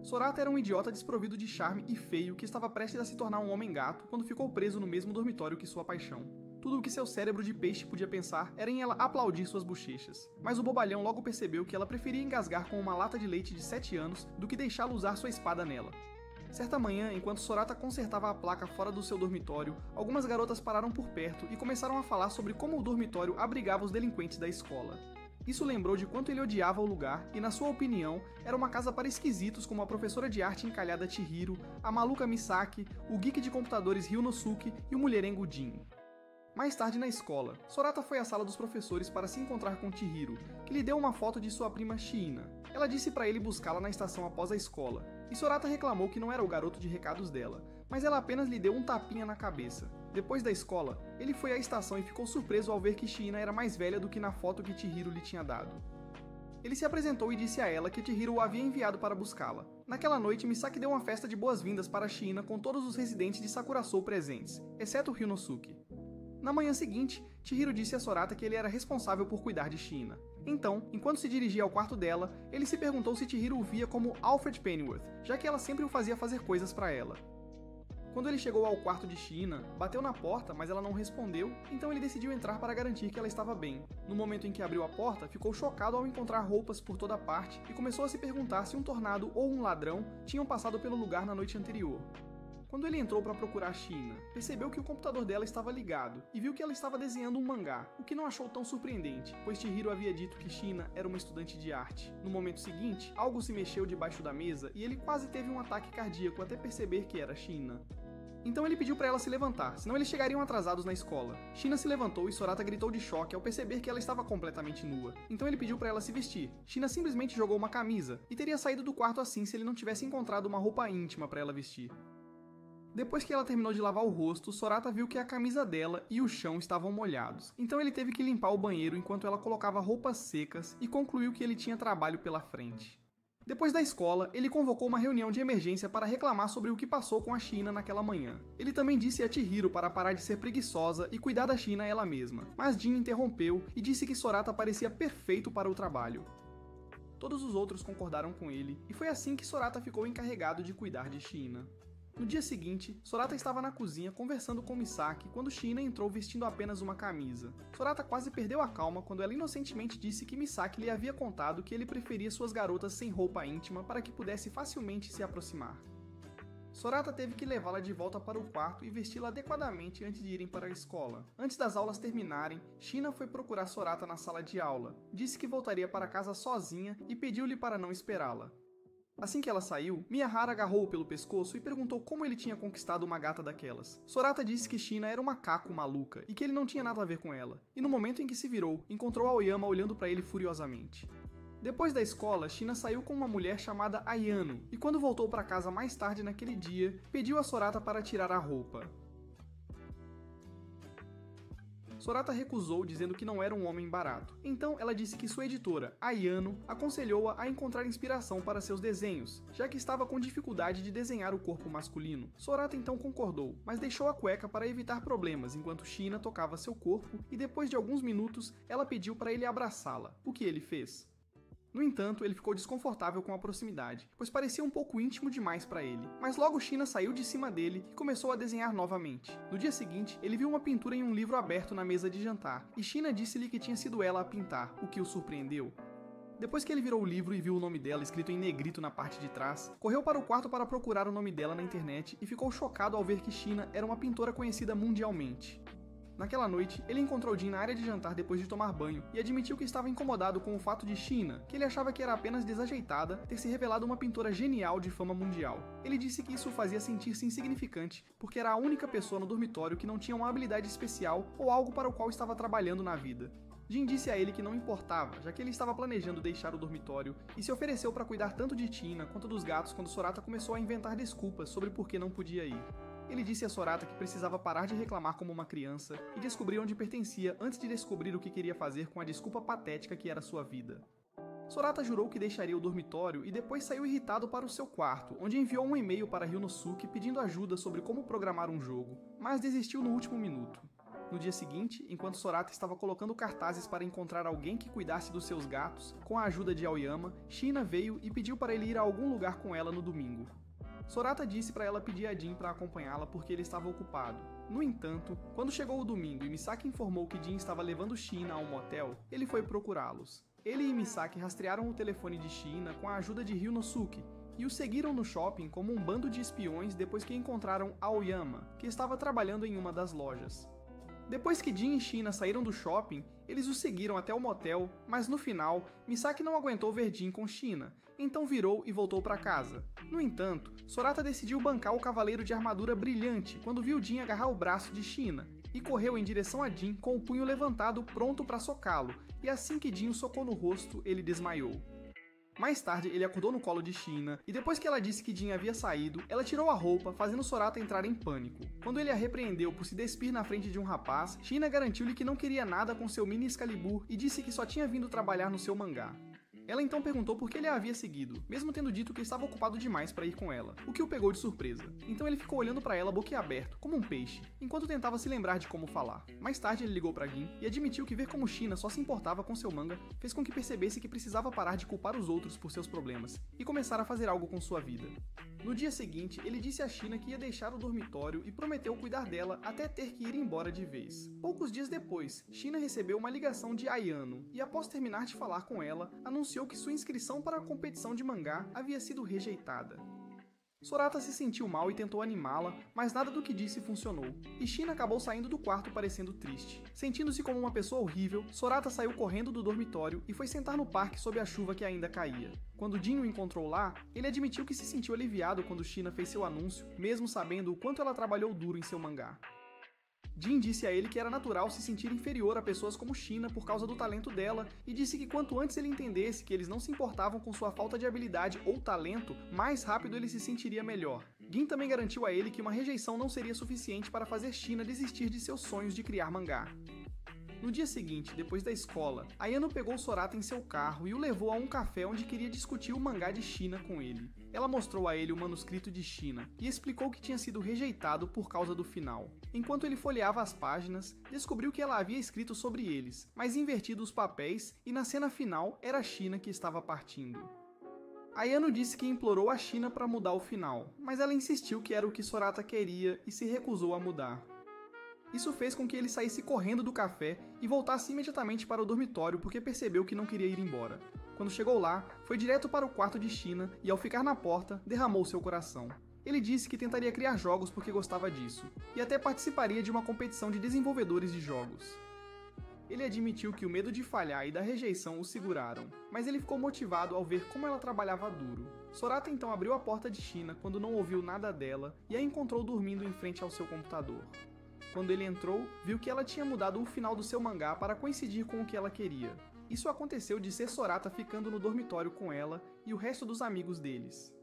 Sorata era um idiota desprovido de charme e feio que estava prestes a se tornar um homem-gato quando ficou preso no mesmo dormitório que sua paixão. Tudo o que seu cérebro de peixe podia pensar era em ela aplaudir suas bochechas. Mas o bobalhão logo percebeu que ela preferia engasgar com uma lata de leite de 7 anos do que deixá-lo usar sua espada nela. Certa manhã, enquanto Sorata consertava a placa fora do seu dormitório, algumas garotas pararam por perto e começaram a falar sobre como o dormitório abrigava os delinquentes da escola. Isso lembrou de quanto ele odiava o lugar e, na sua opinião, era uma casa para esquisitos como a professora de arte encalhada Chihiro, a maluca Misaki, o geek de computadores Ryunosuke e o mulherengo Jin. Mais tarde na escola, Sorata foi à sala dos professores para se encontrar com Chihiro, que lhe deu uma foto de sua prima Shiina. Ela disse para ele buscá-la na estação após a escola, e Sorata reclamou que não era o garoto de recados dela, mas ela apenas lhe deu um tapinha na cabeça. Depois da escola, ele foi à estação e ficou surpreso ao ver que Shiina era mais velha do que na foto que Chihiro lhe tinha dado. Ele se apresentou e disse a ela que Chihiro o havia enviado para buscá-la. Naquela noite, Misaki deu uma festa de boas-vindas para Shiina com todos os residentes de Sakurasou presentes, exceto Ryunosuke. Na manhã seguinte, Chihiro disse a Sorata que ele era responsável por cuidar de Shiina. Então, enquanto se dirigia ao quarto dela, ele se perguntou se Chihiro o via como Alfred Pennyworth, já que ela sempre o fazia fazer coisas para ela. Quando ele chegou ao quarto de Shiina, bateu na porta, mas ela não respondeu, então ele decidiu entrar para garantir que ela estava bem. No momento em que abriu a porta, ficou chocado ao encontrar roupas por toda parte e começou a se perguntar se um tornado ou um ladrão tinham passado pelo lugar na noite anterior. Quando ele entrou para procurar Shiina, percebeu que o computador dela estava ligado e viu que ela estava desenhando um mangá, o que não achou tão surpreendente, pois Chihiro havia dito que Shiina era uma estudante de arte. No momento seguinte, algo se mexeu debaixo da mesa e ele quase teve um ataque cardíaco até perceber que era Shiina. Então ele pediu para ela se levantar, senão eles chegariam atrasados na escola. Shiina se levantou e Sorata gritou de choque ao perceber que ela estava completamente nua. Então ele pediu para ela se vestir. Shiina simplesmente jogou uma camisa e teria saído do quarto assim se ele não tivesse encontrado uma roupa íntima para ela vestir. Depois que ela terminou de lavar o rosto, Sorata viu que a camisa dela e o chão estavam molhados. Então ele teve que limpar o banheiro enquanto ela colocava roupas secas e concluiu que ele tinha trabalho pela frente. Depois da escola, ele convocou uma reunião de emergência para reclamar sobre o que passou com a Shiina naquela manhã. Ele também disse a Chihiro para parar de ser preguiçosa e cuidar da Shiina ela mesma, mas Jin interrompeu e disse que Sorata parecia perfeito para o trabalho. Todos os outros concordaram com ele, e foi assim que Sorata ficou encarregado de cuidar de Shiina. No dia seguinte, Sorata estava na cozinha conversando com Misaki quando Shiina entrou vestindo apenas uma camisa. Sorata quase perdeu a calma quando ela inocentemente disse que Misaki lhe havia contado que ele preferia suas garotas sem roupa íntima para que pudesse facilmente se aproximar. Sorata teve que levá-la de volta para o quarto e vesti-la adequadamente antes de irem para a escola. Antes das aulas terminarem, Shiina foi procurar Sorata na sala de aula, disse que voltaria para casa sozinha e pediu-lhe para não esperá-la. Assim que ela saiu, Miyahara agarrou-o pelo pescoço e perguntou como ele tinha conquistado uma gata daquelas. Sorata disse que Shiina era uma macaco maluca e que ele não tinha nada a ver com ela. E no momento em que se virou, encontrou Aoyama olhando para ele furiosamente. Depois da escola, Shiina saiu com uma mulher chamada Ayano e quando voltou para casa mais tarde naquele dia, pediu a Sorata para tirar a roupa. Sorata recusou, dizendo que não era um homem barato. Então ela disse que sua editora, Ayano, aconselhou-a a encontrar inspiração para seus desenhos, já que estava com dificuldade de desenhar o corpo masculino. Sorata então concordou, mas deixou a cueca para evitar problemas enquanto Shiina tocava seu corpo e depois de alguns minutos ela pediu para ele abraçá-la, o que ele fez. No entanto, ele ficou desconfortável com a proximidade, pois parecia um pouco íntimo demais para ele. Mas logo Shiina saiu de cima dele e começou a desenhar novamente. No dia seguinte, ele viu uma pintura em um livro aberto na mesa de jantar, e Shiina disse-lhe que tinha sido ela a pintar, o que o surpreendeu. Depois que ele virou o livro e viu o nome dela escrito em negrito na parte de trás, correu para o quarto para procurar o nome dela na internet e ficou chocado ao ver que Shiina era uma pintora conhecida mundialmente. Naquela noite, ele encontrou Jin na área de jantar depois de tomar banho e admitiu que estava incomodado com o fato de Shiina, que ele achava que era apenas desajeitada, ter se revelado uma pintora genial de fama mundial. Ele disse que isso o fazia sentir-se insignificante, porque era a única pessoa no dormitório que não tinha uma habilidade especial ou algo para o qual estava trabalhando na vida. Jin disse a ele que não importava, já que ele estava planejando deixar o dormitório e se ofereceu para cuidar tanto de Shiina quanto dos gatos quando Sorata começou a inventar desculpas sobre por que não podia ir. Ele disse a Sorata que precisava parar de reclamar como uma criança e descobrir onde pertencia antes de descobrir o que queria fazer com a desculpa patética que era sua vida. Sorata jurou que deixaria o dormitório e depois saiu irritado para o seu quarto, onde enviou um e-mail para Ryunosuke pedindo ajuda sobre como programar um jogo, mas desistiu no último minuto. No dia seguinte, enquanto Sorata estava colocando cartazes para encontrar alguém que cuidasse dos seus gatos, com a ajuda de Aoyama, Shina veio e pediu para ele ir a algum lugar com ela no domingo. Sorata disse para ela pedir a Jin para acompanhá-la porque ele estava ocupado. No entanto, quando chegou o domingo e Misaki informou que Jin estava levando Shina a um motel, ele foi procurá-los. Ele e Misaki rastrearam o telefone de Shina com a ajuda de Ryunosuke, e o seguiram no shopping como um bando de espiões depois que encontraram Aoyama, que estava trabalhando em uma das lojas. Depois que Jin e Shina saíram do shopping, eles o seguiram até o motel, mas no final, Misaki não aguentou ver Jin com Shina, então virou e voltou para casa. No entanto, Sorata decidiu bancar o cavaleiro de armadura brilhante quando viu Jin agarrar o braço de Shina, e correu em direção a Jin com o punho levantado pronto para socá-lo, e assim que Jin o socou no rosto, ele desmaiou. Mais tarde, ele acordou no colo de Shina, e depois que ela disse que Jin havia saído, ela tirou a roupa, fazendo Sorata entrar em pânico. Quando ele a repreendeu por se despir na frente de um rapaz, Shina garantiu-lhe que não queria nada com seu mini Excalibur e disse que só tinha vindo trabalhar no seu mangá. Ela então perguntou por que ele a havia seguido, mesmo tendo dito que estava ocupado demais para ir com ela, o que o pegou de surpresa. Então ele ficou olhando para ela boquiaberto, como um peixe, enquanto tentava se lembrar de como falar. Mais tarde ele ligou para Gin e admitiu que ver como Shina só se importava com seu manga fez com que percebesse que precisava parar de culpar os outros por seus problemas e começar a fazer algo com sua vida. No dia seguinte, ele disse a Shina que ia deixar o dormitório e prometeu cuidar dela até ter que ir embora de vez. Poucos dias depois, Shina recebeu uma ligação de Ayano e após terminar de falar com ela, anunciou que sua inscrição para a competição de mangá havia sido rejeitada. Sorata se sentiu mal e tentou animá-la, mas nada do que disse funcionou, e Shina acabou saindo do quarto parecendo triste. Sentindo-se como uma pessoa horrível, Sorata saiu correndo do dormitório e foi sentar no parque sob a chuva que ainda caía. Quando Jin o encontrou lá, ele admitiu que se sentiu aliviado quando Shina fez seu anúncio, mesmo sabendo o quanto ela trabalhou duro em seu mangá. Jin disse a ele que era natural se sentir inferior a pessoas como Shina por causa do talento dela e disse que quanto antes ele entendesse que eles não se importavam com sua falta de habilidade ou talento, mais rápido ele se sentiria melhor. Jin também garantiu a ele que uma rejeição não seria suficiente para fazer Shina desistir de seus sonhos de criar mangá. No dia seguinte, depois da escola, Ayano pegou Sorata em seu carro e o levou a um café onde queria discutir o mangá de Shina com ele. Ela mostrou a ele o manuscrito de Shina e explicou que tinha sido rejeitado por causa do final. Enquanto ele folheava as páginas, descobriu que ela havia escrito sobre eles, mas invertido os papéis, e na cena final era Shina que estava partindo. Ayano disse que implorou a Shina para mudar o final, mas ela insistiu que era o que Sorata queria e se recusou a mudar. Isso fez com que ele saísse correndo do café e voltasse imediatamente para o dormitório porque percebeu que não queria ir embora. Quando chegou lá, foi direto para o quarto de Shina e, ao ficar na porta, derramou seu coração. Ele disse que tentaria criar jogos porque gostava disso, e até participaria de uma competição de desenvolvedores de jogos. Ele admitiu que o medo de falhar e da rejeição o seguraram, mas ele ficou motivado ao ver como ela trabalhava duro. Sorata então abriu a porta de Shina quando não ouviu nada dela e a encontrou dormindo em frente ao seu computador. Quando ele entrou, viu que ela tinha mudado o final do seu mangá para coincidir com o que ela queria. Isso aconteceu de ser Sorata ficando no dormitório com ela e o resto dos amigos deles.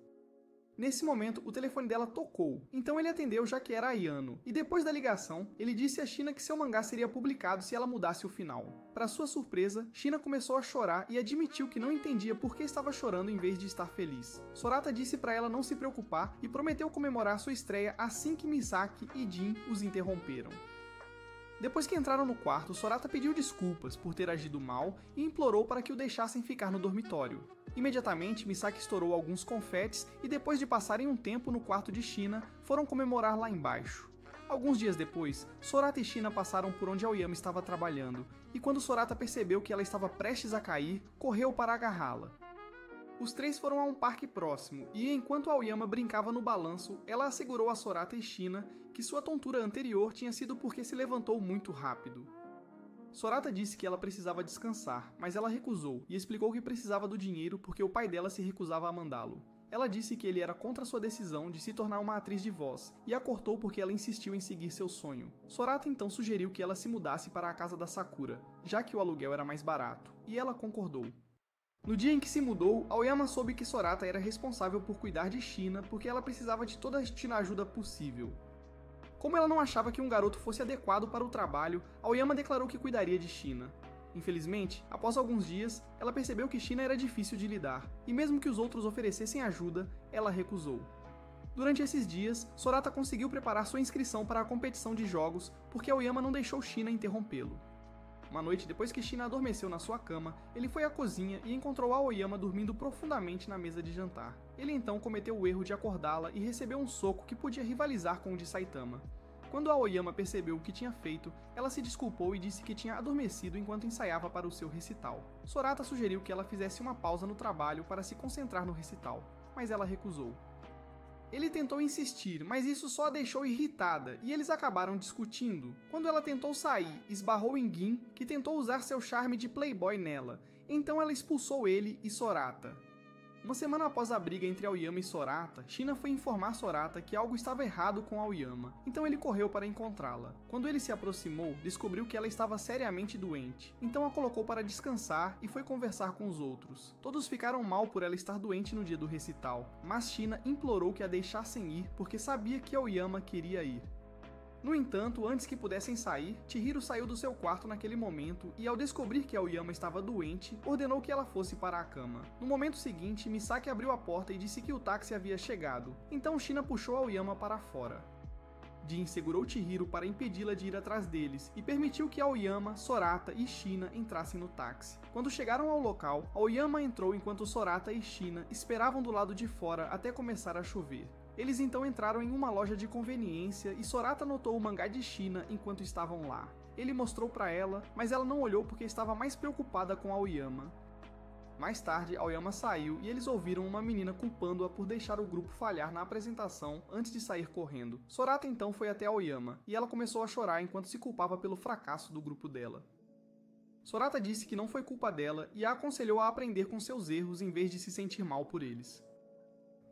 Nesse momento, o telefone dela tocou, então ele atendeu já que era Ayano, e depois da ligação, ele disse a Shina que seu mangá seria publicado se ela mudasse o final. Para sua surpresa, Shina começou a chorar e admitiu que não entendia por que estava chorando em vez de estar feliz. Sorata disse para ela não se preocupar e prometeu comemorar sua estreia assim que Misaki e Jin os interromperam. Depois que entraram no quarto, Sorata pediu desculpas por ter agido mal e implorou para que o deixassem ficar no dormitório. Imediatamente, Misaki estourou alguns confetes e depois de passarem um tempo no quarto de Shina, foram comemorar lá embaixo. Alguns dias depois, Sorata e Shina passaram por onde Aoyama estava trabalhando, e quando Sorata percebeu que ela estava prestes a cair, correu para agarrá-la. Os três foram a um parque próximo, e enquanto Aoyama brincava no balanço, ela assegurou a Sorata e Shina que sua tontura anterior tinha sido porque se levantou muito rápido. Sorata disse que ela precisava descansar, mas ela recusou e explicou que precisava do dinheiro porque o pai dela se recusava a mandá-lo. Ela disse que ele era contra sua decisão de se tornar uma atriz de voz e a cortou porque ela insistiu em seguir seu sonho. Sorata então sugeriu que ela se mudasse para a casa da Sakura, já que o aluguel era mais barato, e ela concordou. No dia em que se mudou, Aoyama soube que Sorata era responsável por cuidar de Shina porque ela precisava de toda a ajuda possível. Como ela não achava que um garoto fosse adequado para o trabalho, Aoyama declarou que cuidaria de Shina. Infelizmente, após alguns dias, ela percebeu que Shina era difícil de lidar, e mesmo que os outros oferecessem ajuda, ela recusou. Durante esses dias, Sorata conseguiu preparar sua inscrição para a competição de jogos porque Aoyama não deixou Shina interrompê-lo. Uma noite depois que Shina adormeceu na sua cama, ele foi à cozinha e encontrou Aoyama dormindo profundamente na mesa de jantar. Ele então cometeu o erro de acordá-la e recebeu um soco que podia rivalizar com o de Saitama. Quando Aoyama percebeu o que tinha feito, ela se desculpou e disse que tinha adormecido enquanto ensaiava para o seu recital. Sorata sugeriu que ela fizesse uma pausa no trabalho para se concentrar no recital, mas ela recusou. Ele tentou insistir, mas isso só a deixou irritada, e eles acabaram discutindo. Quando ela tentou sair, esbarrou em Gin, que tentou usar seu charme de playboy nela, então ela expulsou ele e Sorata. Uma semana após a briga entre Aoyama e Sorata, Shina foi informar Sorata que algo estava errado com Aoyama, então ele correu para encontrá-la. Quando ele se aproximou, descobriu que ela estava seriamente doente, então a colocou para descansar e foi conversar com os outros. Todos ficaram mal por ela estar doente no dia do recital, mas Shina implorou que a deixassem ir porque sabia que Aoyama queria ir. No entanto, antes que pudessem sair, Chihiro saiu do seu quarto naquele momento e, ao descobrir que Aoyama estava doente, ordenou que ela fosse para a cama. No momento seguinte, Misaki abriu a porta e disse que o táxi havia chegado, então Shina puxou Aoyama para fora. Jin segurou Chihiro para impedi-la de ir atrás deles e permitiu que Aoyama, Sorata e Shina entrassem no táxi. Quando chegaram ao local, Aoyama entrou enquanto Sorata e Shina esperavam do lado de fora até começar a chover. Eles então entraram em uma loja de conveniência e Sorata notou o mangá de Shina enquanto estavam lá. Ele mostrou para ela, mas ela não olhou porque estava mais preocupada com Aoyama. Mais tarde, Aoyama saiu e eles ouviram uma menina culpando-a por deixar o grupo falhar na apresentação antes de sair correndo. Sorata então foi até Aoyama e ela começou a chorar enquanto se culpava pelo fracasso do grupo dela. Sorata disse que não foi culpa dela e a aconselhou a aprender com seus erros em vez de se sentir mal por eles.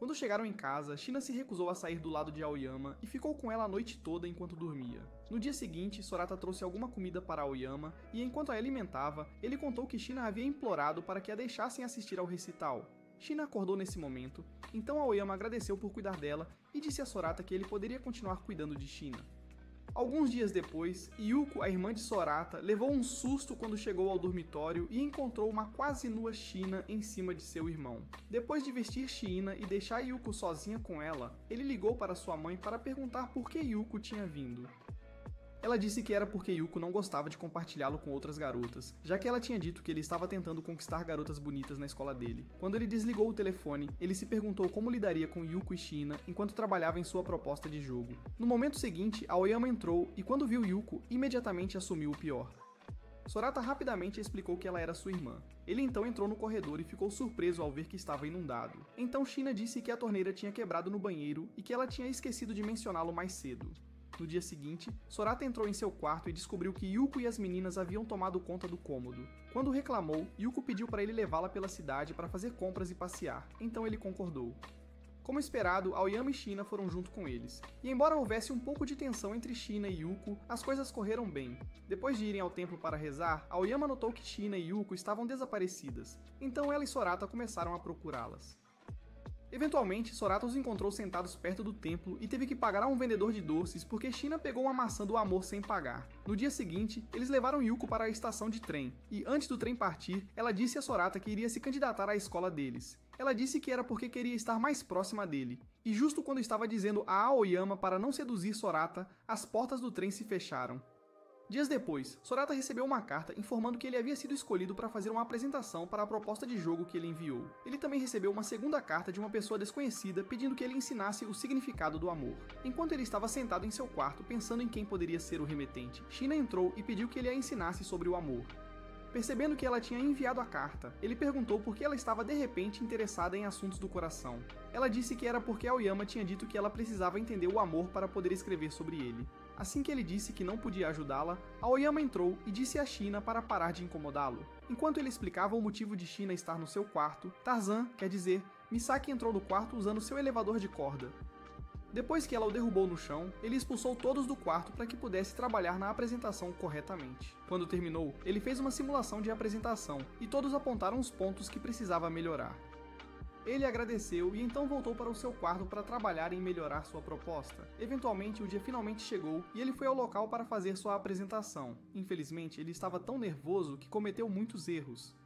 Quando chegaram em casa, Shina se recusou a sair do lado de Aoyama e ficou com ela a noite toda enquanto dormia. No dia seguinte, Sorata trouxe alguma comida para Aoyama e enquanto a alimentava, ele contou que Shina havia implorado para que a deixassem assistir ao recital. Shina acordou nesse momento, então Aoyama agradeceu por cuidar dela e disse a Sorata que ele poderia continuar cuidando de Shina. Alguns dias depois, Yuko, a irmã de Sorata, levou um susto quando chegou ao dormitório e encontrou uma quase nua Shina em cima de seu irmão. Depois de vestir Shina e deixar Yuko sozinha com ela, ele ligou para sua mãe para perguntar por que Yuko tinha vindo. Ela disse que era porque Yuko não gostava de compartilhá-lo com outras garotas, já que ela tinha dito que ele estava tentando conquistar garotas bonitas na escola dele. Quando ele desligou o telefone, ele se perguntou como lidaria com Yuko e Shina enquanto trabalhava em sua proposta de jogo. No momento seguinte, Aoyama entrou e quando viu Yuko, imediatamente assumiu o pior. Sorata rapidamente explicou que ela era sua irmã. Ele então entrou no corredor e ficou surpreso ao ver que estava inundado. Então Shina disse que a torneira tinha quebrado no banheiro e que ela tinha esquecido de mencioná-lo mais cedo. No dia seguinte, Sorata entrou em seu quarto e descobriu que Yuko e as meninas haviam tomado conta do cômodo. Quando reclamou, Yuko pediu para ele levá-la pela cidade para fazer compras e passear, então ele concordou. Como esperado, Aoyama e Shina foram junto com eles, e embora houvesse um pouco de tensão entre Shina e Yuko, as coisas correram bem. Depois de irem ao templo para rezar, Aoyama notou que Shina e Yuko estavam desaparecidas, então ela e Sorata começaram a procurá-las. Eventualmente, Sorata os encontrou sentados perto do templo e teve que pagar a um vendedor de doces porque Shina pegou uma maçã do amor sem pagar. No dia seguinte, eles levaram Yuko para a estação de trem, e antes do trem partir, ela disse a Sorata que iria se candidatar à escola deles. Ela disse que era porque queria estar mais próxima dele, e justo quando estava dizendo a Aoyama para não seduzir Sorata, as portas do trem se fecharam. Dias depois, Sorata recebeu uma carta informando que ele havia sido escolhido para fazer uma apresentação para a proposta de jogo que ele enviou. Ele também recebeu uma segunda carta de uma pessoa desconhecida pedindo que ele ensinasse o significado do amor. Enquanto ele estava sentado em seu quarto pensando em quem poderia ser o remetente, Shina entrou e pediu que ele a ensinasse sobre o amor. Percebendo que ela tinha enviado a carta, ele perguntou por que ela estava de repente interessada em assuntos do coração. Ela disse que era porque Aoyama tinha dito que ela precisava entender o amor para poder escrever sobre ele. Assim que ele disse que não podia ajudá-la, Aoyama entrou e disse a Shina para parar de incomodá-lo. Enquanto ele explicava o motivo de Shina estar no seu quarto, Tarzan, quer dizer, Misaki entrou no quarto usando seu elevador de corda. Depois que ela o derrubou no chão, ele expulsou todos do quarto para que pudesse trabalhar na apresentação corretamente. Quando terminou, ele fez uma simulação de apresentação e todos apontaram os pontos que precisava melhorar. Ele agradeceu e então voltou para o seu quarto para trabalhar em melhorar sua proposta. Eventualmente, o dia finalmente chegou e ele foi ao local para fazer sua apresentação. Infelizmente, ele estava tão nervoso que cometeu muitos erros.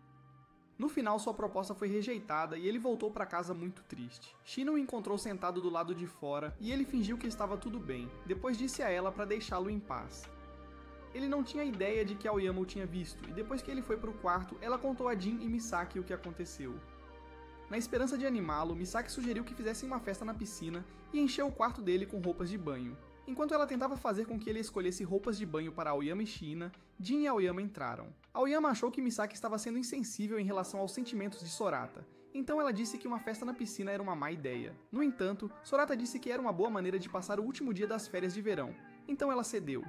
No final, sua proposta foi rejeitada e ele voltou para casa muito triste. Shina o encontrou sentado do lado de fora e ele fingiu que estava tudo bem, depois disse a ela para deixá-lo em paz. Ele não tinha ideia de que Aoyama o tinha visto, e depois que ele foi para o quarto, ela contou a Jin e Misaki o que aconteceu. Na esperança de animá-lo, Misaki sugeriu que fizessem uma festa na piscina e encheu o quarto dele com roupas de banho. Enquanto ela tentava fazer com que ele escolhesse roupas de banho para Aoyama e Shina, Jin e Aoyama entraram. Aoyama achou que Misaki estava sendo insensível em relação aos sentimentos de Sorata, então ela disse que uma festa na piscina era uma má ideia. No entanto, Sorata disse que era uma boa maneira de passar o último dia das férias de verão, então ela cedeu.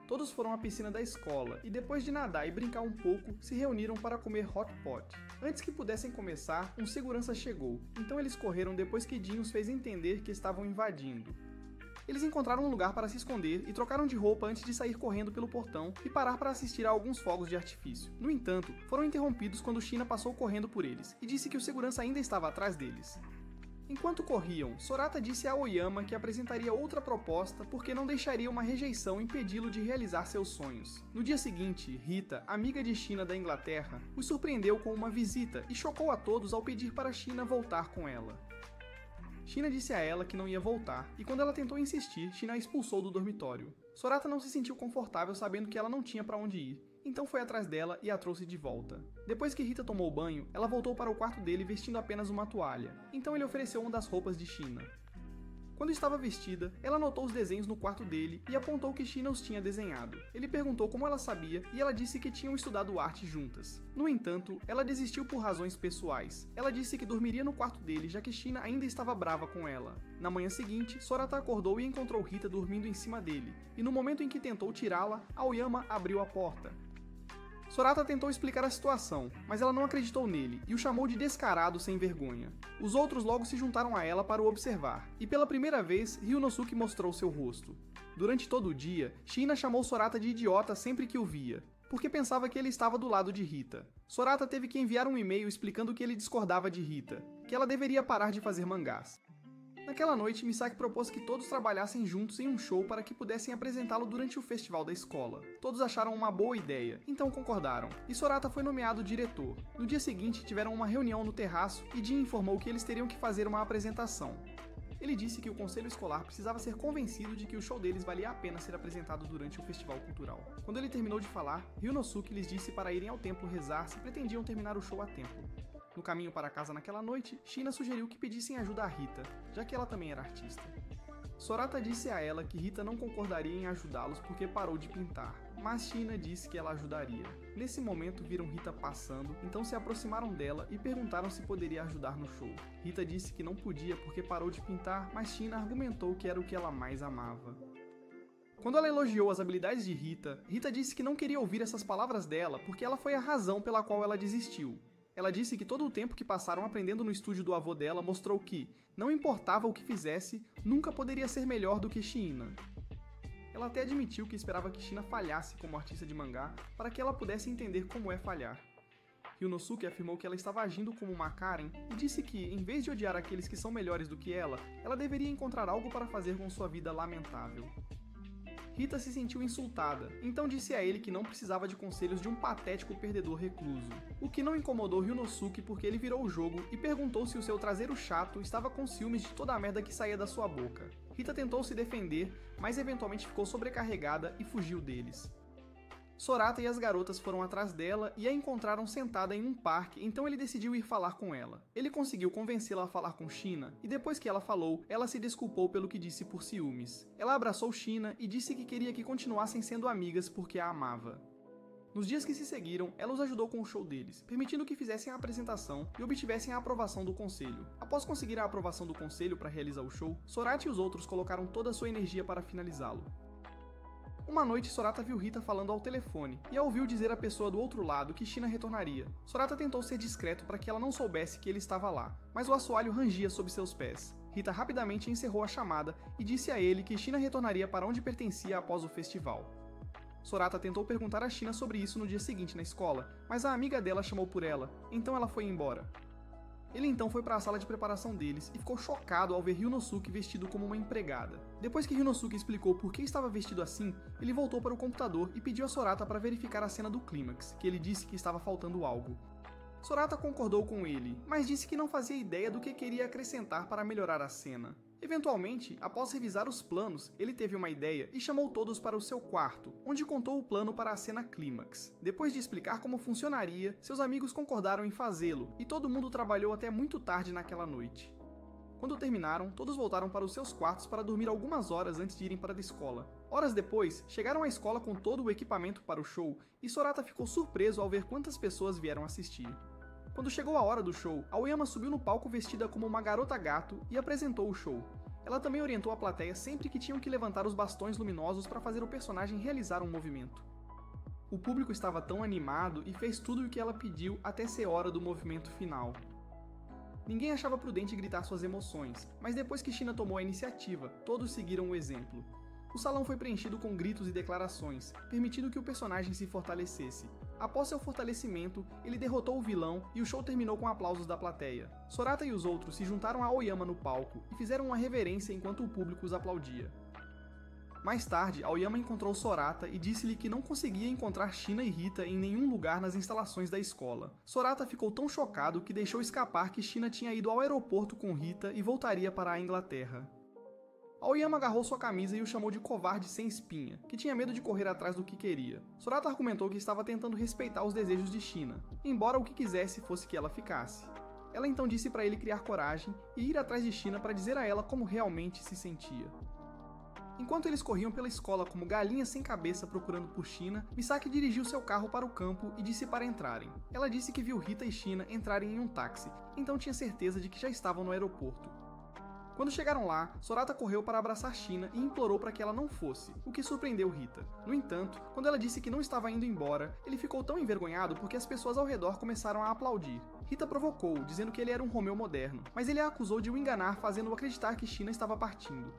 Todos foram à piscina da escola e depois de nadar e brincar um pouco, se reuniram para comer hot pot. Antes que pudessem começar, um segurança chegou, então eles correram depois que Jin os fez entender que estavam invadindo. Eles encontraram um lugar para se esconder e trocaram de roupa antes de sair correndo pelo portão e parar para assistir a alguns fogos de artifício. No entanto, foram interrompidos quando Shina passou correndo por eles e disse que o segurança ainda estava atrás deles. Enquanto corriam, Sorata disse a Aoyama que apresentaria outra proposta porque não deixaria uma rejeição impedi-lo de realizar seus sonhos. No dia seguinte, Rita, amiga de Shina da Inglaterra, os surpreendeu com uma visita e chocou a todos ao pedir para Shina voltar com ela. Shina disse a ela que não ia voltar, e quando ela tentou insistir, Shina a expulsou do dormitório. Sorata não se sentiu confortável sabendo que ela não tinha para onde ir, então foi atrás dela e a trouxe de volta. Depois que Rita tomou banho, ela voltou para o quarto dele vestindo apenas uma toalha, então ele ofereceu uma das roupas de Shina. Quando estava vestida, ela notou os desenhos no quarto dele e apontou que Shina os tinha desenhado. Ele perguntou como ela sabia e ela disse que tinham estudado arte juntas. No entanto, ela desistiu por razões pessoais. Ela disse que dormiria no quarto dele, já que Shina ainda estava brava com ela. Na manhã seguinte, Sorata acordou e encontrou Rita dormindo em cima dele, e no momento em que tentou tirá-la, Aoyama abriu a porta. Sorata tentou explicar a situação, mas ela não acreditou nele e o chamou de descarado sem vergonha. Os outros logo se juntaram a ela para o observar, e pela primeira vez, Ryunosuke mostrou seu rosto. Durante todo o dia, Shina chamou Sorata de idiota sempre que o via, porque pensava que ele estava do lado de Rita. Sorata teve que enviar um e-mail explicando que ele discordava de Rita, que ela deveria parar de fazer mangás. Naquela noite, Misaki propôs que todos trabalhassem juntos em um show para que pudessem apresentá-lo durante o festival da escola. Todos acharam uma boa ideia, então concordaram, e Sorata foi nomeado diretor. No dia seguinte, tiveram uma reunião no terraço e Jin informou que eles teriam que fazer uma apresentação. Ele disse que o conselho escolar precisava ser convencido de que o show deles valia a pena ser apresentado durante o festival cultural. Quando ele terminou de falar, Ryunosuke lhes disse para irem ao templo rezar se pretendiam terminar o show a tempo. No caminho para casa naquela noite, Shina sugeriu que pedissem ajuda a Rita, já que ela também era artista. Sorata disse a ela que Rita não concordaria em ajudá-los porque parou de pintar, mas Shina disse que ela ajudaria. Nesse momento viram Rita passando, então se aproximaram dela e perguntaram se poderia ajudar no show. Rita disse que não podia porque parou de pintar, mas Shina argumentou que era o que ela mais amava. Quando ela elogiou as habilidades de Rita, Rita disse que não queria ouvir essas palavras dela porque ela foi a razão pela qual ela desistiu. Ela disse que todo o tempo que passaram aprendendo no estúdio do avô dela mostrou que, não importava o que fizesse, nunca poderia ser melhor do que Shina. Ela até admitiu que esperava que Shina falhasse como artista de mangá para que ela pudesse entender como é falhar. Ryunosuke afirmou que ela estava agindo como uma Karen e disse que, em vez de odiar aqueles que são melhores do que ela deveria encontrar algo para fazer com sua vida lamentável. Rita se sentiu insultada, então disse a ele que não precisava de conselhos de um patético perdedor recluso. O que não incomodou Ryunosuke porque ele virou o jogo e perguntou se o seu traseiro chato estava com ciúmes de toda a merda que saía da sua boca. Rita tentou se defender, mas eventualmente ficou sobrecarregada e fugiu deles. Sorata e as garotas foram atrás dela e a encontraram sentada em um parque, então ele decidiu ir falar com ela. Ele conseguiu convencê-la a falar com Shina, e depois que ela falou, ela se desculpou pelo que disse por ciúmes. Ela abraçou Shina e disse que queria que continuassem sendo amigas porque a amava. Nos dias que se seguiram, ela os ajudou com o show deles, permitindo que fizessem a apresentação e obtivessem a aprovação do conselho. Após conseguir a aprovação do conselho para realizar o show, Sorata e os outros colocaram toda a sua energia para finalizá-lo. Uma noite, Sorata viu Rita falando ao telefone e a ouviu dizer à pessoa do outro lado que Shina retornaria. Sorata tentou ser discreto para que ela não soubesse que ele estava lá, mas o assoalho rangia sob seus pés. Rita rapidamente encerrou a chamada e disse a ele que Shina retornaria para onde pertencia após o festival. Sorata tentou perguntar a Shina sobre isso no dia seguinte na escola, mas a amiga dela chamou por ela, então ela foi embora. Ele então foi para a sala de preparação deles e ficou chocado ao ver Ryunosuke vestido como uma empregada. Depois que Ryunosuke explicou por que estava vestido assim, ele voltou para o computador e pediu a Sorata para verificar a cena do clímax, que ele disse que estava faltando algo. Sorata concordou com ele, mas disse que não fazia ideia do que queria acrescentar para melhorar a cena. Eventualmente, após revisar os planos, ele teve uma ideia e chamou todos para o seu quarto, onde contou o plano para a cena clímax. Depois de explicar como funcionaria, seus amigos concordaram em fazê-lo, e todo mundo trabalhou até muito tarde naquela noite. Quando terminaram, todos voltaram para os seus quartos para dormir algumas horas antes de irem para a escola. Horas depois, chegaram à escola com todo o equipamento para o show, e Sorata ficou surpreso ao ver quantas pessoas vieram assistir. Quando chegou a hora do show, Aoyama subiu no palco vestida como uma garota gato e apresentou o show. Ela também orientou a plateia sempre que tinham que levantar os bastões luminosos para fazer o personagem realizar um movimento. O público estava tão animado e fez tudo o que ela pediu até ser hora do movimento final. Ninguém achava prudente gritar suas emoções, mas depois que Shina tomou a iniciativa, todos seguiram o exemplo. O salão foi preenchido com gritos e declarações, permitindo que o personagem se fortalecesse. Após seu fortalecimento, ele derrotou o vilão e o show terminou com aplausos da plateia. Sorata e os outros se juntaram a Aoyama no palco e fizeram uma reverência enquanto o público os aplaudia. Mais tarde, Aoyama encontrou Sorata e disse-lhe que não conseguia encontrar Shina e Rita em nenhum lugar nas instalações da escola. Sorata ficou tão chocado que deixou escapar que Shina tinha ido ao aeroporto com Rita e voltaria para a Inglaterra. Aoyama agarrou sua camisa e o chamou de covarde sem espinha, que tinha medo de correr atrás do que queria. Sorata argumentou que estava tentando respeitar os desejos de Shina, embora o que quisesse fosse que ela ficasse. Ela então disse para ele criar coragem e ir atrás de Shina para dizer a ela como realmente se sentia. Enquanto eles corriam pela escola como galinhas sem cabeça procurando por Shina, Misaki dirigiu seu carro para o campo e disse para entrarem. Ela disse que viu Rita e Shina entrarem em um táxi, então tinha certeza de que já estavam no aeroporto. Quando chegaram lá, Sorata correu para abraçar Shina e implorou para que ela não fosse, o que surpreendeu Rita. No entanto, quando ela disse que não estava indo embora, ele ficou tão envergonhado porque as pessoas ao redor começaram a aplaudir. Rita provocou, dizendo que ele era um Romeu moderno, mas ele a acusou de o enganar, fazendo-o acreditar que Shina estava partindo.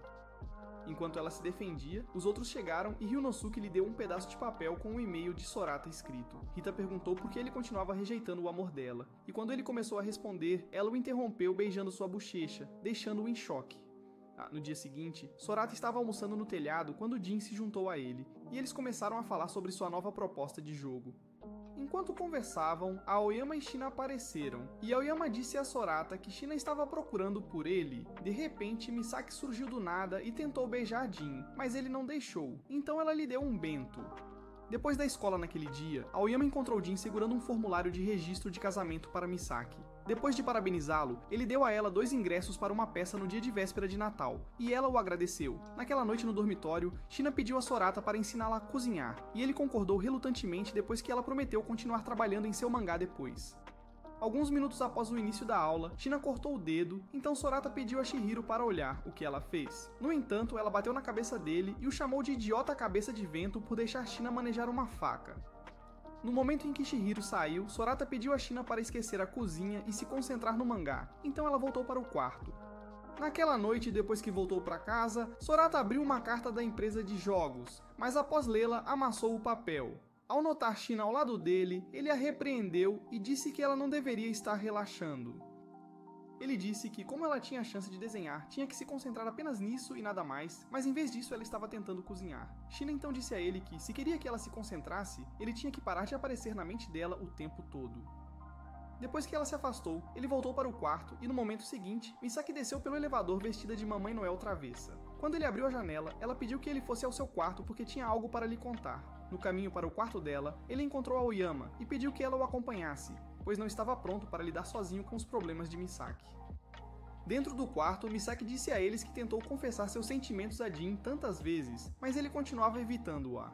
Enquanto ela se defendia, os outros chegaram e Ryunosuke lhe deu um pedaço de papel com um e-mail de Sorata escrito. Rita perguntou por que ele continuava rejeitando o amor dela, e quando ele começou a responder, ela o interrompeu beijando sua bochecha, deixando-o em choque. No dia seguinte, Sorata estava almoçando no telhado quando Jin se juntou a ele, e eles começaram a falar sobre sua nova proposta de jogo. Enquanto conversavam, Aoyama e Shina apareceram, e Aoyama disse a Sorata que Shina estava procurando por ele. De repente, Misaki surgiu do nada e tentou beijar Jin, mas ele não deixou, então ela lhe deu um bento. Depois da escola naquele dia, Aoyama encontrou Jin segurando um formulário de registro de casamento para Misaki. Depois de parabenizá-lo, ele deu a ela 2 ingressos para uma peça no dia de véspera de Natal, e ela o agradeceu. Naquela noite no dormitório, Shina pediu a Sorata para ensiná-la a cozinhar, e ele concordou relutantemente depois que ela prometeu continuar trabalhando em seu mangá depois. Alguns minutos após o início da aula, Shina cortou o dedo, então Sorata pediu a Chihiro para olhar, o que ela fez. No entanto, ela bateu na cabeça dele e o chamou de idiota cabeça de vento por deixar Shina manejar uma faca. No momento em que Chihiro saiu, Sorata pediu a Shina para esquecer a cozinha e se concentrar no mangá, então ela voltou para o quarto. Naquela noite, depois que voltou para casa, Sorata abriu uma carta da empresa de jogos, mas após lê-la, amassou o papel. Ao notar Shina ao lado dele, ele a repreendeu e disse que ela não deveria estar relaxando. Ele disse que, como ela tinha a chance de desenhar, tinha que se concentrar apenas nisso e nada mais, mas em vez disso ela estava tentando cozinhar. Shina então disse a ele que, se queria que ela se concentrasse, ele tinha que parar de aparecer na mente dela o tempo todo. Depois que ela se afastou, ele voltou para o quarto e no momento seguinte, Misaki desceu pelo elevador vestida de Mamãe Noel travessa. Quando ele abriu a janela, ela pediu que ele fosse ao seu quarto porque tinha algo para lhe contar. No caminho para o quarto dela, ele encontrou Aoyama e pediu que ela o acompanhasse, pois não estava pronto para lidar sozinho com os problemas de Misaki. Dentro do quarto, Misaki disse a eles que tentou confessar seus sentimentos a Jin tantas vezes, mas ele continuava evitando-a.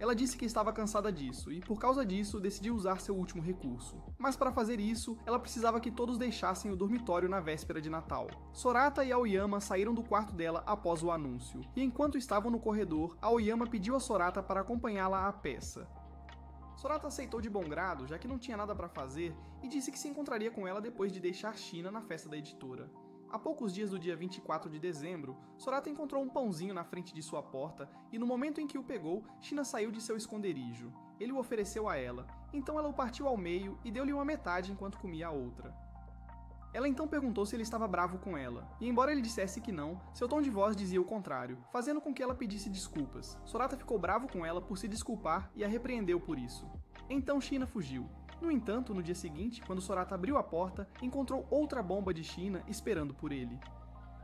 Ela disse que estava cansada disso e, por causa disso, decidiu usar seu último recurso. Mas para fazer isso, ela precisava que todos deixassem o dormitório na véspera de Natal. Sorata e Aoyama saíram do quarto dela após o anúncio, e enquanto estavam no corredor, Aoyama pediu a Sorata para acompanhá-la à peça. Sorata aceitou de bom grado, já que não tinha nada para fazer, e disse que se encontraria com ela depois de deixar Shina na festa da editora. Há poucos dias do dia 24 de dezembro, Sorata encontrou um pãozinho na frente de sua porta e no momento em que o pegou, Shina saiu de seu esconderijo. Ele o ofereceu a ela, então ela o partiu ao meio e deu-lhe uma metade enquanto comia a outra. Ela então perguntou se ele estava bravo com ela, e embora ele dissesse que não, seu tom de voz dizia o contrário, fazendo com que ela pedisse desculpas. Sorata ficou bravo com ela por se desculpar e a repreendeu por isso. Então Shina fugiu. No entanto, no dia seguinte, quando Sorata abriu a porta, encontrou outra bomba de China esperando por ele.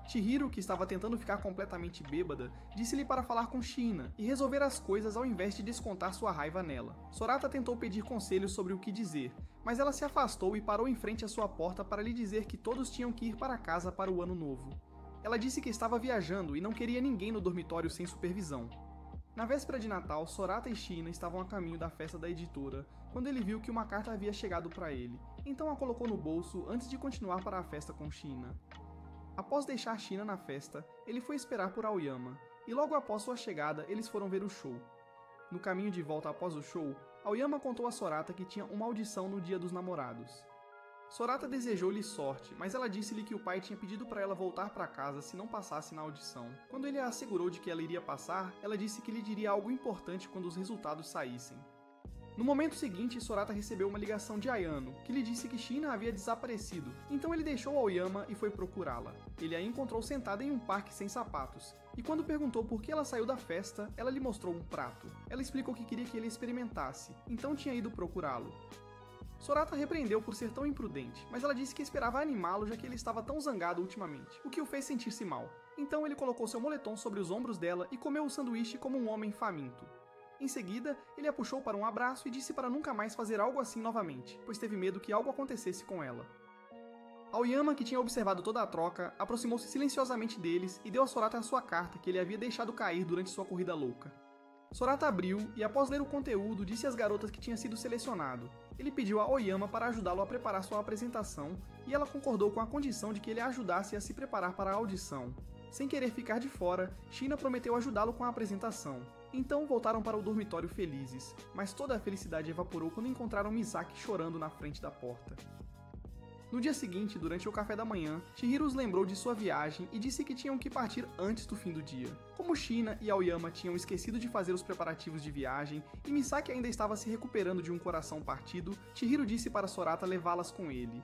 Chihiro, que estava tentando ficar completamente bêbada, disse-lhe para falar com China e resolver as coisas ao invés de descontar sua raiva nela. Sorata tentou pedir conselhos sobre o que dizer, mas ela se afastou e parou em frente à sua porta para lhe dizer que todos tinham que ir para casa para o ano novo. Ela disse que estava viajando e não queria ninguém no dormitório sem supervisão. Na véspera de Natal, Sorata e China estavam a caminho da festa da editora, quando ele viu que uma carta havia chegado para ele, então a colocou no bolso antes de continuar para a festa com China. Após deixar China na festa, ele foi esperar por Aoyama, e logo após sua chegada, eles foram ver o show. No caminho de volta após o show, Aoyama contou a Sorata que tinha uma audição no Dia dos Namorados. Sorata desejou-lhe sorte, mas ela disse-lhe que o pai tinha pedido para ela voltar para casa se não passasse na audição. Quando ele a assegurou de que ela iria passar, ela disse que lhe diria algo importante quando os resultados saíssem. No momento seguinte, Sorata recebeu uma ligação de Ayano, que lhe disse que China havia desaparecido, então ele deixou Aoyama e foi procurá-la. Ele a encontrou sentada em um parque sem sapatos, e quando perguntou por que ela saiu da festa, ela lhe mostrou um prato. Ela explicou que queria que ele experimentasse, então tinha ido procurá-lo. Sorata repreendeu por ser tão imprudente, mas ela disse que esperava animá-lo já que ele estava tão zangado ultimamente, o que o fez sentir-se mal. Então ele colocou seu moletom sobre os ombros dela e comeu o sanduíche como um homem faminto. Em seguida, ele a puxou para um abraço e disse para nunca mais fazer algo assim novamente, pois teve medo que algo acontecesse com ela. Aoyama, que tinha observado toda a troca, aproximou-se silenciosamente deles e deu a Sorata a sua carta que ele havia deixado cair durante sua corrida louca. Sorata abriu e, após ler o conteúdo, disse às garotas que tinha sido selecionado. Ele pediu a Aoyama para ajudá-lo a preparar sua apresentação e ela concordou com a condição de que ele a ajudasse a se preparar para a audição. Sem querer ficar de fora, China prometeu ajudá-lo com a apresentação. Então voltaram para o dormitório felizes, mas toda a felicidade evaporou quando encontraram Misaki chorando na frente da porta. No dia seguinte, durante o café da manhã, Chihiro os lembrou de sua viagem e disse que tinham que partir antes do fim do dia. Como China e Aoyama tinham esquecido de fazer os preparativos de viagem e Misaki ainda estava se recuperando de um coração partido, Chihiro disse para Sorata levá-las com ele.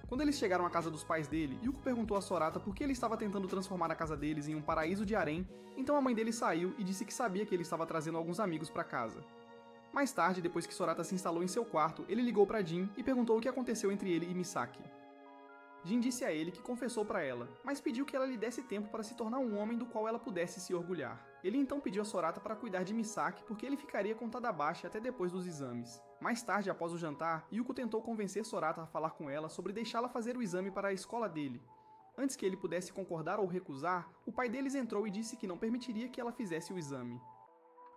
Quando eles chegaram à casa dos pais dele, Yuko perguntou a Sorata por que ele estava tentando transformar a casa deles em um paraíso de harém, então a mãe dele saiu e disse que sabia que ele estava trazendo alguns amigos para casa. Mais tarde, depois que Sorata se instalou em seu quarto, ele ligou para Jin e perguntou o que aconteceu entre ele e Misaki. Jin disse a ele que confessou para ela, mas pediu que ela lhe desse tempo para se tornar um homem do qual ela pudesse se orgulhar. Ele então pediu a Sorata para cuidar de Misaki porque ele ficaria com Tadabashi até depois dos exames. Mais tarde, após o jantar, Yuko tentou convencer Sorata a falar com ela sobre deixá-la fazer o exame para a escola dele. Antes que ele pudesse concordar ou recusar, o pai deles entrou e disse que não permitiria que ela fizesse o exame.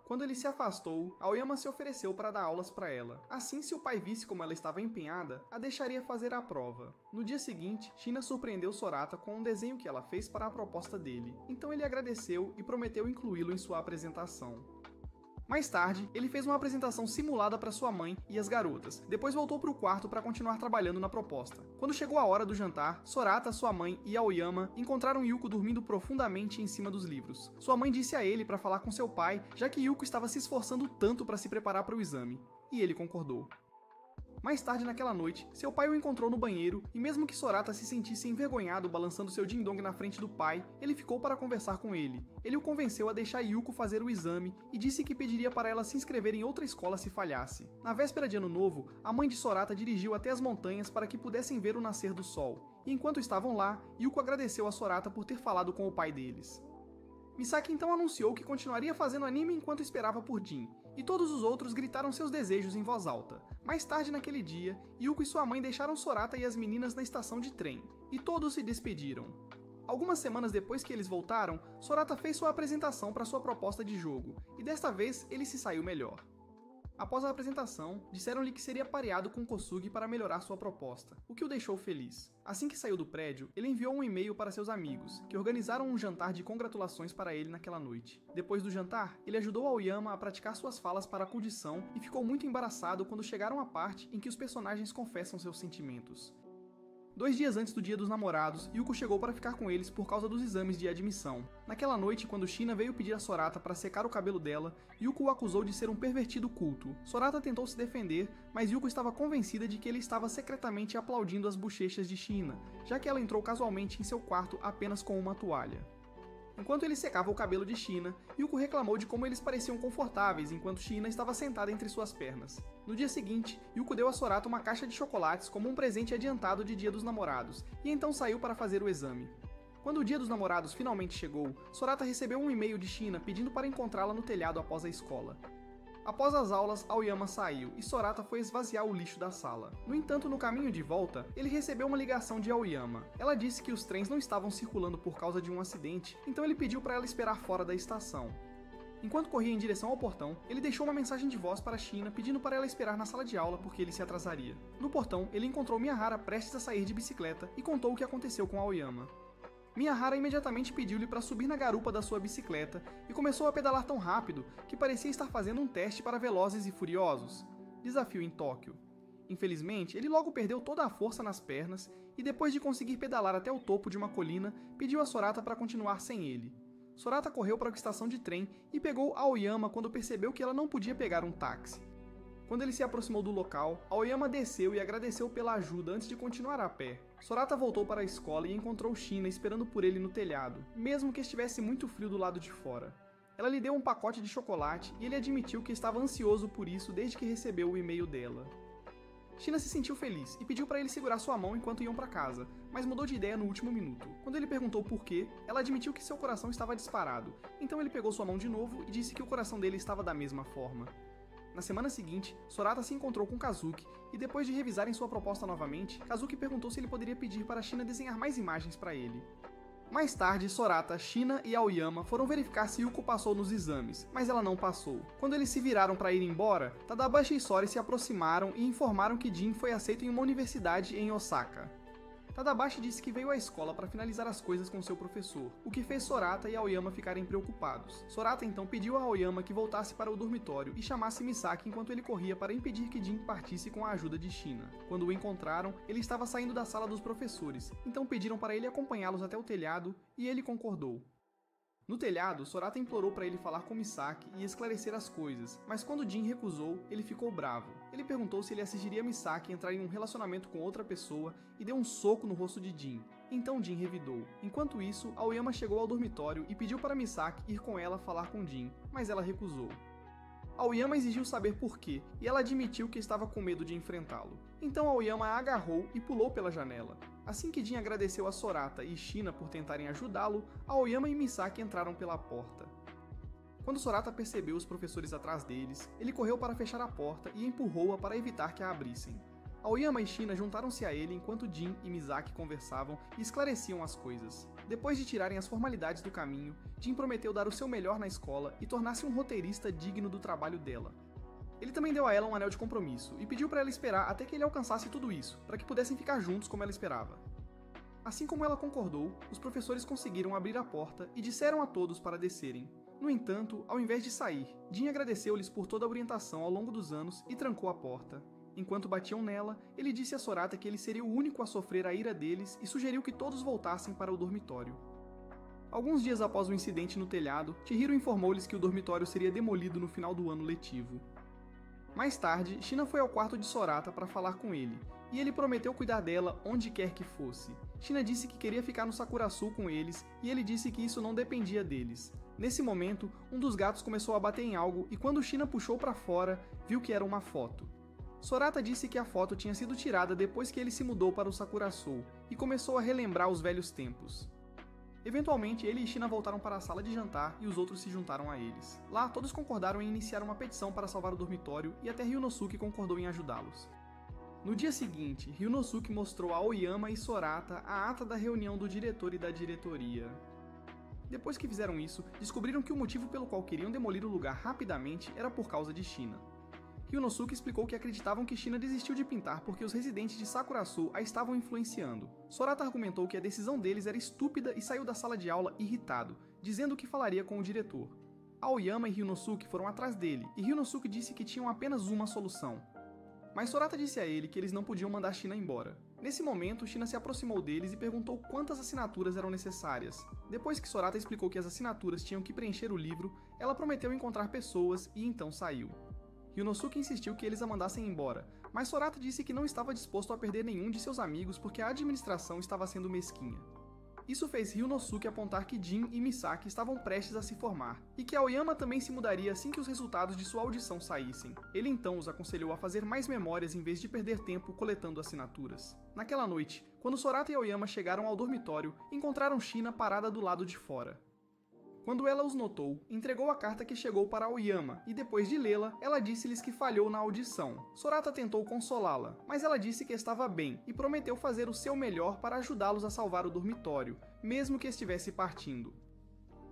Quando ele se afastou, Aoyama se ofereceu para dar aulas para ela. Assim, se o pai visse como ela estava empenhada, a deixaria fazer a prova. No dia seguinte, China surpreendeu Sorata com um desenho que ela fez para a proposta dele. Então ele agradeceu e prometeu incluí-lo em sua apresentação. Mais tarde, ele fez uma apresentação simulada para sua mãe e as garotas, depois voltou para o quarto para continuar trabalhando na proposta. Quando chegou a hora do jantar, Sorata, sua mãe e Aoyama encontraram Yuko dormindo profundamente em cima dos livros. Sua mãe disse a ele para falar com seu pai, já que Yuko estava se esforçando tanto para se preparar para o exame, e ele concordou. Mais tarde naquela noite, seu pai o encontrou no banheiro e mesmo que Sorata se sentisse envergonhado balançando seu ding-dong na frente do pai, ele ficou para conversar com ele. Ele o convenceu a deixar Yuko fazer o exame e disse que pediria para ela se inscrever em outra escola se falhasse. Na véspera de ano novo, a mãe de Sorata dirigiu até as montanhas para que pudessem ver o nascer do sol. E enquanto estavam lá, Yuko agradeceu a Sorata por ter falado com o pai deles. Misaki então anunciou que continuaria fazendo anime enquanto esperava por Jin, e todos os outros gritaram seus desejos em voz alta. Mais tarde naquele dia, Yuko e sua mãe deixaram Sorata e as meninas na estação de trem, e todos se despediram. Algumas semanas depois que eles voltaram, Sorata fez sua apresentação para sua proposta de jogo, e desta vez ele se saiu melhor. Após a apresentação, disseram-lhe que seria pareado com Kosugi para melhorar sua proposta, o que o deixou feliz. Assim que saiu do prédio, ele enviou um e-mail para seus amigos, que organizaram um jantar de congratulações para ele naquela noite. Depois do jantar, ele ajudou Aoyama a praticar suas falas para a condição e ficou muito embaraçado quando chegaram à parte em que os personagens confessam seus sentimentos. 2 dias antes do Dia dos Namorados, Yuko chegou para ficar com eles por causa dos exames de admissão. Naquela noite, quando China veio pedir a Sorata para secar o cabelo dela, Yuko o acusou de ser um pervertido culto. Sorata tentou se defender, mas Yuko estava convencida de que ele estava secretamente aplaudindo as bochechas de China, já que ela entrou casualmente em seu quarto apenas com uma toalha. enquanto ele secava o cabelo de China, Yuko reclamou de como eles pareciam confortáveis enquanto China estava sentada entre suas pernas. No dia seguinte, Yuko deu a Sorata uma caixa de chocolates como um presente adiantado de Dia dos Namorados, e então saiu para fazer o exame. Quando o Dia dos Namorados finalmente chegou, Sorata recebeu um e-mail de China pedindo para encontrá-la no telhado após a escola. Após as aulas, Aoyama saiu e Sorata foi esvaziar o lixo da sala. No entanto, no caminho de volta, ele recebeu uma ligação de Aoyama. Ela disse que os trens não estavam circulando por causa de um acidente, então ele pediu para ela esperar fora da estação. Enquanto corria em direção ao portão, ele deixou uma mensagem de voz para China pedindo para ela esperar na sala de aula porque ele se atrasaria. No portão, ele encontrou Miyahara prestes a sair de bicicleta e contou o que aconteceu com Aoyama. Miyahara imediatamente pediu-lhe para subir na garupa da sua bicicleta e começou a pedalar tão rápido que parecia estar fazendo um teste para Velozes e Furiosos, desafio em Tóquio. Infelizmente, ele logo perdeu toda a força nas pernas e depois de conseguir pedalar até o topo de uma colina, pediu a Sorata para continuar sem ele. Sorata correu para a estação de trem e pegou Aoyama quando percebeu que ela não podia pegar um táxi. Quando ele se aproximou do local, Aoyama desceu e agradeceu pela ajuda antes de continuar a pé. Sorata voltou para a escola e encontrou China esperando por ele no telhado, mesmo que estivesse muito frio do lado de fora. Ela lhe deu um pacote de chocolate e ele admitiu que estava ansioso por isso desde que recebeu o e-mail dela. China se sentiu feliz e pediu para ele segurar sua mão enquanto iam para casa, mas mudou de ideia no último minuto. Quando ele perguntou por quê, ela admitiu que seu coração estava disparado, então ele pegou sua mão de novo e disse que o coração dele estava da mesma forma. Na semana seguinte, Sorata se encontrou com Kazuki e depois de revisarem sua proposta novamente, Kazuki perguntou se ele poderia pedir para China desenhar mais imagens para ele. Mais tarde, Sorata, China e Aoyama foram verificar se Yuko passou nos exames, mas ela não passou. Quando eles se viraram para ir embora, Tadabashi e Sori se aproximaram e informaram que Jin foi aceito em uma universidade em Osaka. Tadabashi disse que veio à escola para finalizar as coisas com seu professor, o que fez Sorata e Aoyama ficarem preocupados. Sorata então pediu a Aoyama que voltasse para o dormitório e chamasse Misaki enquanto ele corria para impedir que Jin partisse com a ajuda de China. Quando o encontraram, ele estava saindo da sala dos professores, então pediram para ele acompanhá-los até o telhado e ele concordou. No telhado, Sorata implorou para ele falar com Misaki e esclarecer as coisas, mas quando Jin recusou, ele ficou bravo. Ele perguntou se ele assistiria Misaki entrar em um relacionamento com outra pessoa e deu um soco no rosto de Jin. Então Jin revidou. Enquanto isso, Aoyama chegou ao dormitório e pediu para Misaki ir com ela falar com Jin, mas ela recusou. Aoyama exigiu saber por quê, e ela admitiu que estava com medo de enfrentá-lo. Então Aoyama a agarrou e pulou pela janela. Assim que Jin agradeceu a Sorata e China por tentarem ajudá-lo, Aoyama e Misaki entraram pela porta. Quando Sorata percebeu os professores atrás deles, ele correu para fechar a porta e empurrou-a para evitar que a abrissem. Aoyama e China juntaram-se a ele enquanto Jin e Misaki conversavam e esclareciam as coisas. Depois de tirarem as formalidades do caminho, Jin prometeu dar o seu melhor na escola e tornar-se um roteirista digno do trabalho dela. Ele também deu a ela um anel de compromisso e pediu para ela esperar até que ele alcançasse tudo isso, para que pudessem ficar juntos como ela esperava. Assim como ela concordou, os professores conseguiram abrir a porta e disseram a todos para descerem. No entanto, ao invés de sair, Jin agradeceu-lhes por toda a orientação ao longo dos anos e trancou a porta. Enquanto batiam nela, ele disse a Sorata que ele seria o único a sofrer a ira deles e sugeriu que todos voltassem para o dormitório. Alguns dias após o incidente no telhado, Chihiro informou-lhes que o dormitório seria demolido no final do ano letivo. Mais tarde, China foi ao quarto de Sorata para falar com ele, e ele prometeu cuidar dela onde quer que fosse. China disse que queria ficar no Sakurasul com eles, e ele disse que isso não dependia deles. Nesse momento, um dos gatos começou a bater em algo e quando China puxou para fora, viu que era uma foto. Sorata disse que a foto tinha sido tirada depois que ele se mudou para o Sakurasul e começou a relembrar os velhos tempos. Eventualmente, ele e China voltaram para a sala de jantar e os outros se juntaram a eles. Lá, todos concordaram em iniciar uma petição para salvar o dormitório e até Ryunosuke concordou em ajudá-los. No dia seguinte, Ryunosuke mostrou a Aoyama e Sorata a ata da reunião do diretor e da diretoria. Depois que fizeram isso, descobriram que o motivo pelo qual queriam demolir o lugar rapidamente era por causa de China. Ryunosuke explicou que acreditavam que China desistiu de pintar porque os residentes de Sakurasul a estavam influenciando. Sorata argumentou que a decisão deles era estúpida e saiu da sala de aula irritado, dizendo que falaria com o diretor. Aoyama e Ryunosuke foram atrás dele, e Ryunosuke disse que tinham apenas uma solução. Mas Sorata disse a ele que eles não podiam mandar China embora. Nesse momento, China se aproximou deles e perguntou quantas assinaturas eram necessárias. Depois que Sorata explicou que as assinaturas tinham que preencher o livro, ela prometeu encontrar pessoas e então saiu. Ryunosuke insistiu que eles a mandassem embora, mas Sorata disse que não estava disposto a perder nenhum de seus amigos porque a administração estava sendo mesquinha. Isso fez Ryunosuke apontar que Jin e Misaki estavam prestes a se formar, e que Aoyama também se mudaria assim que os resultados de sua audição saíssem. Ele então os aconselhou a fazer mais memórias em vez de perder tempo coletando assinaturas. Naquela noite, quando Sorata e Aoyama chegaram ao dormitório, encontraram Shina parada do lado de fora. Quando ela os notou, entregou a carta que chegou para Aoyama, e depois de lê-la, ela disse-lhes que falhou na audição. Sorata tentou consolá-la, mas ela disse que estava bem, e prometeu fazer o seu melhor para ajudá-los a salvar o dormitório, mesmo que estivesse partindo.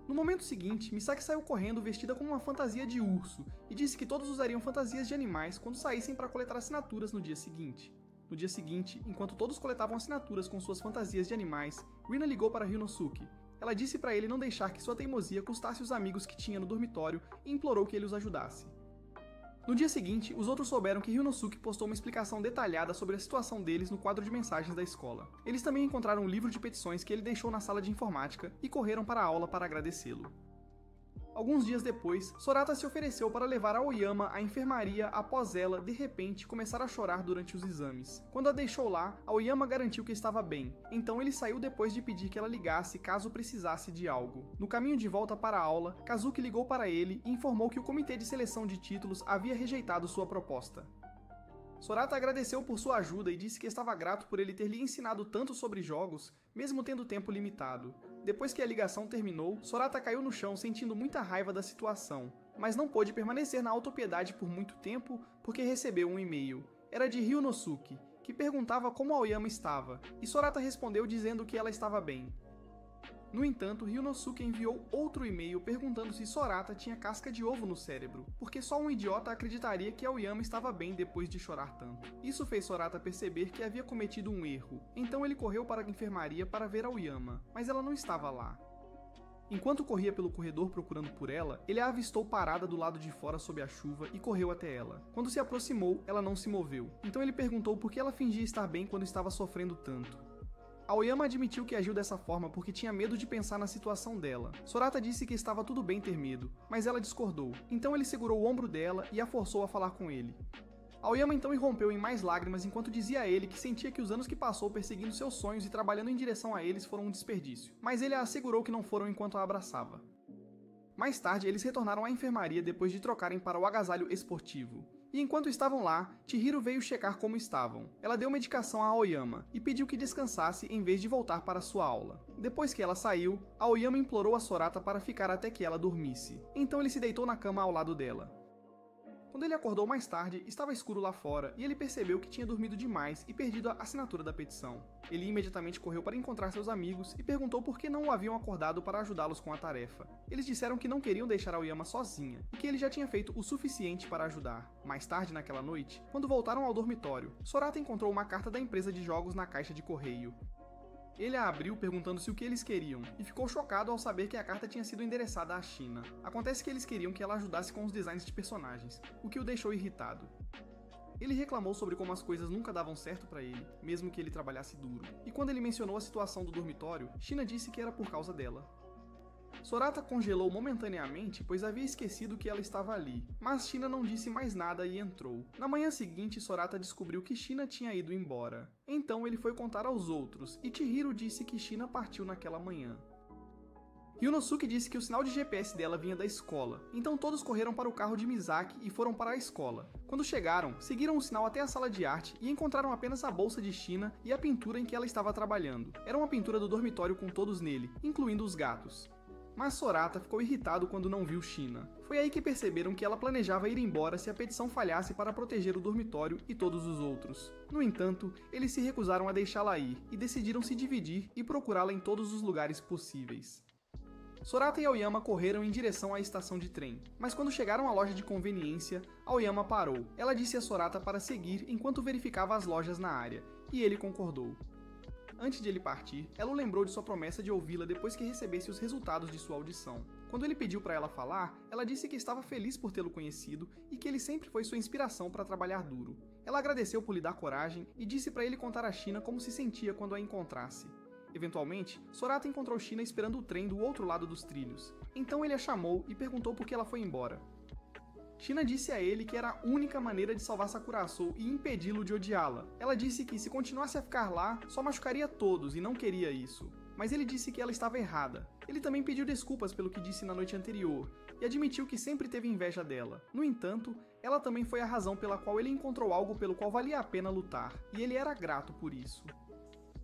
No momento seguinte, Misaki saiu correndo vestida com uma fantasia de urso, e disse que todos usariam fantasias de animais quando saíssem para coletar assinaturas no dia seguinte. No dia seguinte, enquanto todos coletavam assinaturas com suas fantasias de animais, Rina ligou para Ryunosuke. Ela disse para ele não deixar que sua teimosia custasse os amigos que tinha no dormitório e implorou que ele os ajudasse. No dia seguinte, os outros souberam que Ryunosuke postou uma explicação detalhada sobre a situação deles no quadro de mensagens da escola. Eles também encontraram um livro de petições que ele deixou na sala de informática e correram para a aula para agradecê-lo. Alguns dias depois, Sorata se ofereceu para levar Aoyama à enfermaria após ela, de repente, começar a chorar durante os exames. Quando a deixou lá, Aoyama garantiu que estava bem, então ele saiu depois de pedir que ela ligasse caso precisasse de algo. No caminho de volta para a aula, Kazuki ligou para ele e informou que o comitê de seleção de títulos havia rejeitado sua proposta. Sorata agradeceu por sua ajuda e disse que estava grato por ele ter lhe ensinado tanto sobre jogos, mesmo tendo tempo limitado. Depois que a ligação terminou, Sorata caiu no chão sentindo muita raiva da situação, mas não pôde permanecer na autopiedade por muito tempo porque recebeu um e-mail. Era de Ryunosuke, que perguntava como Aoyama estava, e Sorata respondeu dizendo que ela estava bem. No entanto, Ryunosuke enviou outro e-mail perguntando se Sorata tinha casca de ovo no cérebro, porque só um idiota acreditaria que Aoyama estava bem depois de chorar tanto. Isso fez Sorata perceber que havia cometido um erro, então ele correu para a enfermaria para ver Aoyama, mas ela não estava lá. Enquanto corria pelo corredor procurando por ela, ele a avistou parada do lado de fora sob a chuva e correu até ela. Quando se aproximou, ela não se moveu, então ele perguntou por que ela fingia estar bem quando estava sofrendo tanto. Aoyama admitiu que agiu dessa forma porque tinha medo de pensar na situação dela. Sorata disse que estava tudo bem ter medo, mas ela discordou. Então ele segurou o ombro dela e a forçou a falar com ele. Aoyama então irrompeu em mais lágrimas enquanto dizia a ele que sentia que os anos que passou perseguindo seus sonhos e trabalhando em direção a eles foram um desperdício, mas ele a assegurou que não foram enquanto a abraçava. Mais tarde, eles retornaram à enfermaria depois de trocarem para o agasalho esportivo. E enquanto estavam lá, Chihiro veio checar como estavam. Ela deu medicação a Aoyama e pediu que descansasse em vez de voltar para sua aula. Depois que ela saiu, Aoyama implorou a Sorata para ficar até que ela dormisse. Então ele se deitou na cama ao lado dela. Quando ele acordou mais tarde, estava escuro lá fora e ele percebeu que tinha dormido demais e perdido a assinatura da petição. Ele imediatamente correu para encontrar seus amigos e perguntou por que não o haviam acordado para ajudá-los com a tarefa. Eles disseram que não queriam deixar Aoyama sozinha e que ele já tinha feito o suficiente para ajudar. Mais tarde naquela noite, quando voltaram ao dormitório, Sorata encontrou uma carta da empresa de jogos na caixa de correio. Ele a abriu perguntando se o que eles queriam, e ficou chocado ao saber que a carta tinha sido endereçada à China. Acontece que eles queriam que ela ajudasse com os designs de personagens, o que o deixou irritado. Ele reclamou sobre como as coisas nunca davam certo para ele, mesmo que ele trabalhasse duro. E quando ele mencionou a situação do dormitório, China disse que era por causa dela. Sorata congelou momentaneamente, pois havia esquecido que ela estava ali, mas China não disse mais nada e entrou. Na manhã seguinte, Sorata descobriu que China tinha ido embora. Então ele foi contar aos outros, e Chihiro disse que China partiu naquela manhã. Ryunosuke disse que o sinal de GPS dela vinha da escola, então todos correram para o carro de Misaki e foram para a escola. Quando chegaram, seguiram o sinal até a sala de arte e encontraram apenas a bolsa de China e a pintura em que ela estava trabalhando. Era uma pintura do dormitório com todos nele, incluindo os gatos. Mas Sorata ficou irritado quando não viu China. Foi aí que perceberam que ela planejava ir embora se a petição falhasse para proteger o dormitório e todos os outros. No entanto, eles se recusaram a deixá-la ir e decidiram se dividir e procurá-la em todos os lugares possíveis. Sorata e Aoyama correram em direção à estação de trem, mas quando chegaram à loja de conveniência, Aoyama parou. Ela disse a Sorata para seguir enquanto verificava as lojas na área, e ele concordou. Antes de ele partir, ela o lembrou de sua promessa de ouvi-la depois que recebesse os resultados de sua audição. Quando ele pediu para ela falar, ela disse que estava feliz por tê-lo conhecido e que ele sempre foi sua inspiração para trabalhar duro. Ela agradeceu por lhe dar coragem e disse para ele contar a China como se sentia quando a encontrasse. Eventualmente, Sorata encontrou China esperando o trem do outro lado dos trilhos. Então ele a chamou e perguntou por que ela foi embora. China disse a ele que era a única maneira de salvar Sakurasou e impedi-lo de odiá-la. Ela disse que se continuasse a ficar lá, só machucaria todos e não queria isso. mas ele disse que ela estava errada. Ele também pediu desculpas pelo que disse na noite anterior, e admitiu que sempre teve inveja dela. No entanto, ela também foi a razão pela qual ele encontrou algo pelo qual valia a pena lutar, e ele era grato por isso.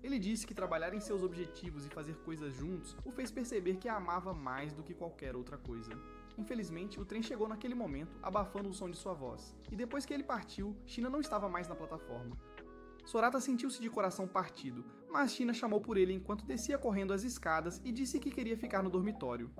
Ele disse que trabalhar em seus objetivos e fazer coisas juntos o fez perceber que a amava mais do que qualquer outra coisa. Infelizmente, o trem chegou naquele momento, abafando o som de sua voz, e depois que ele partiu, Shina não estava mais na plataforma. Sorata sentiu-se de coração partido, mas Shina chamou por ele enquanto descia correndo as escadas e disse que queria ficar no dormitório.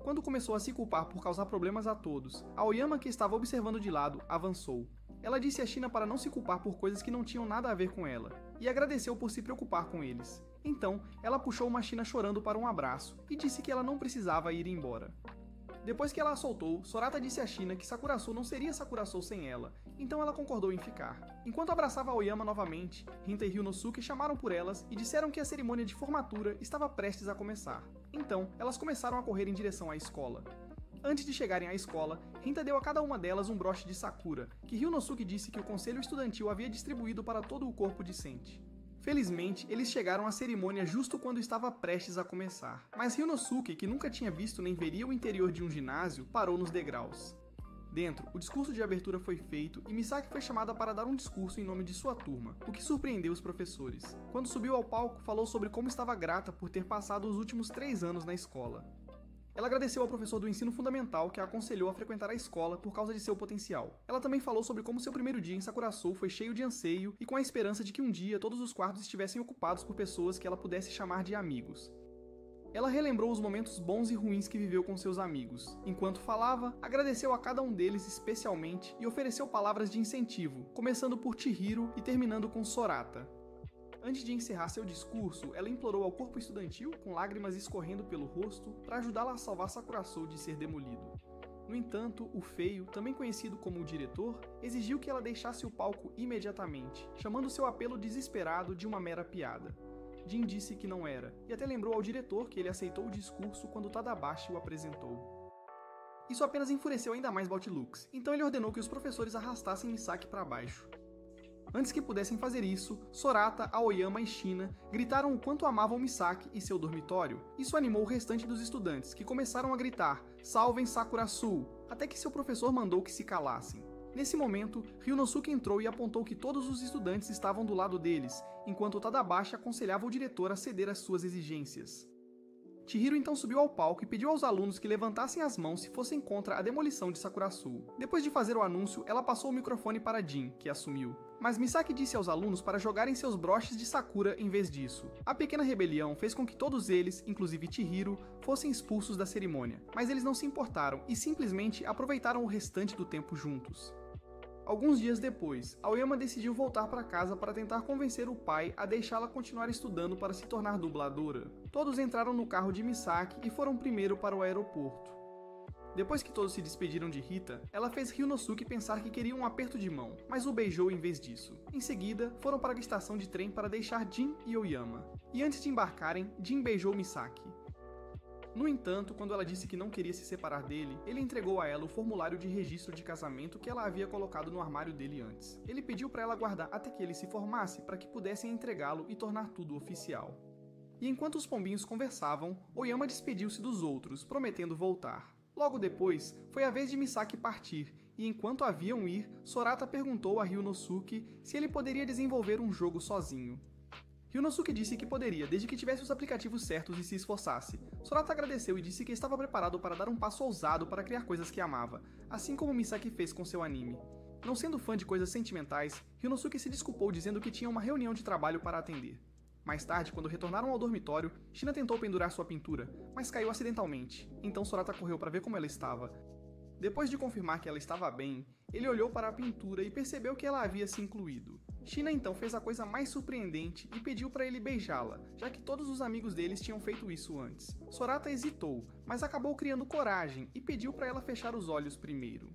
Quando começou a se culpar por causar problemas a todos, Aoyama, que estava observando de lado, avançou. Ela disse a Shina para não se culpar por coisas que não tinham nada a ver com ela, e agradeceu por se preocupar com eles. Então, ela puxou uma Shina chorando para um abraço, e disse que ela não precisava ir embora. Depois que ela a soltou, Sorata disse a Shina que Sakuraçou não seria Sakuraçou sem ela, então ela concordou em ficar. Enquanto abraçava Aoyama novamente, Rinta e Ryunosuke chamaram por elas e disseram que a cerimônia de formatura estava prestes a começar. Então, elas começaram a correr em direção à escola. Antes de chegarem à escola, Rinta deu a cada uma delas um broche de Sakura, que Ryunosuke disse que o conselho estudantil havia distribuído para todo o corpo discente. Felizmente, eles chegaram à cerimônia justo quando estava prestes a começar, mas Ryunosuke, que nunca tinha visto nem veria o interior de um ginásio, parou nos degraus. Dentro, o discurso de abertura foi feito e Misaki foi chamada para dar um discurso em nome de sua turma, o que surpreendeu os professores. Quando subiu ao palco, falou sobre como estava grata por ter passado os últimos 3 anos na escola. Ela agradeceu ao professor do ensino fundamental que a aconselhou a frequentar a escola por causa de seu potencial. Ela também falou sobre como seu primeiro dia em Sakuraçou foi cheio de anseio e com a esperança de que um dia todos os quartos estivessem ocupados por pessoas que ela pudesse chamar de amigos. Ela relembrou os momentos bons e ruins que viveu com seus amigos. Enquanto falava, agradeceu a cada um deles especialmente e ofereceu palavras de incentivo, começando por Chihiro e terminando com Sorata. Antes de encerrar seu discurso, ela implorou ao corpo estudantil, com lágrimas escorrendo pelo rosto, para ajudá-la a salvar Sakuraçou de ser demolido. No entanto, o feio, também conhecido como o diretor, exigiu que ela deixasse o palco imediatamente, chamando seu apelo desesperado de uma mera piada. Jin disse que não era, e até lembrou ao diretor que ele aceitou o discurso quando Tadabashi o apresentou. Isso apenas enfureceu ainda mais Baltilux, então ele ordenou que os professores arrastassem Misaki para baixo. Antes que pudessem fazer isso, Sorata, Aoyama e Shina gritaram o quanto amavam Misaki e seu dormitório. Isso animou o restante dos estudantes, que começaram a gritar "Salvem Sakuraçou!", até que seu professor mandou que se calassem. Nesse momento, Ryunosuke entrou e apontou que todos os estudantes estavam do lado deles, enquanto Tadabashi aconselhava o diretor a ceder às suas exigências. Chihiro então subiu ao palco e pediu aos alunos que levantassem as mãos se fossem contra a demolição de Sakuraçou. Depois de fazer o anúncio, ela passou o microfone para Jin, que assumiu. Mas Misaki disse aos alunos para jogarem seus broches de Sakura em vez disso. A pequena rebelião fez com que todos eles, inclusive Chihiro, fossem expulsos da cerimônia, mas eles não se importaram e simplesmente aproveitaram o restante do tempo juntos. Alguns dias depois, Aoyama decidiu voltar para casa para tentar convencer o pai a deixá-la continuar estudando para se tornar dubladora. Todos entraram no carro de Misaki e foram primeiro para o aeroporto. Depois que todos se despediram de Rita, ela fez Ryunosuke pensar que queria um aperto de mão, mas o beijou em vez disso. Em seguida, foram para a estação de trem para deixar Jin e Aoyama. E antes de embarcarem, Jin beijou Misaki. No entanto, quando ela disse que não queria se separar dele, ele entregou a ela o formulário de registro de casamento que ela havia colocado no armário dele antes. Ele pediu para ela guardar até que ele se formasse para que pudessem entregá-lo e tornar tudo oficial. E enquanto os pombinhos conversavam, Aoyama despediu-se dos outros, prometendo voltar. Logo depois, foi a vez de Misaki partir, e enquanto haviam ir, Sorata perguntou a Ryunosuke se ele poderia desenvolver um jogo sozinho. Ryunosuke disse que poderia, desde que tivesse os aplicativos certos e se esforçasse. Sorata agradeceu e disse que estava preparado para dar um passo ousado para criar coisas que amava, assim como Misaki fez com seu anime. Não sendo fã de coisas sentimentais, Ryunosuke se desculpou dizendo que tinha uma reunião de trabalho para atender. Mais tarde, quando retornaram ao dormitório, Shina tentou pendurar sua pintura, mas caiu acidentalmente, então Sorata correu para ver como ela estava. Depois de confirmar que ela estava bem, ele olhou para a pintura e percebeu que ela havia se incluído. Shina então fez a coisa mais surpreendente e pediu para ele beijá-la, já que todos os amigos deles tinham feito isso antes. Sorata hesitou, mas acabou criando coragem e pediu para ela fechar os olhos primeiro.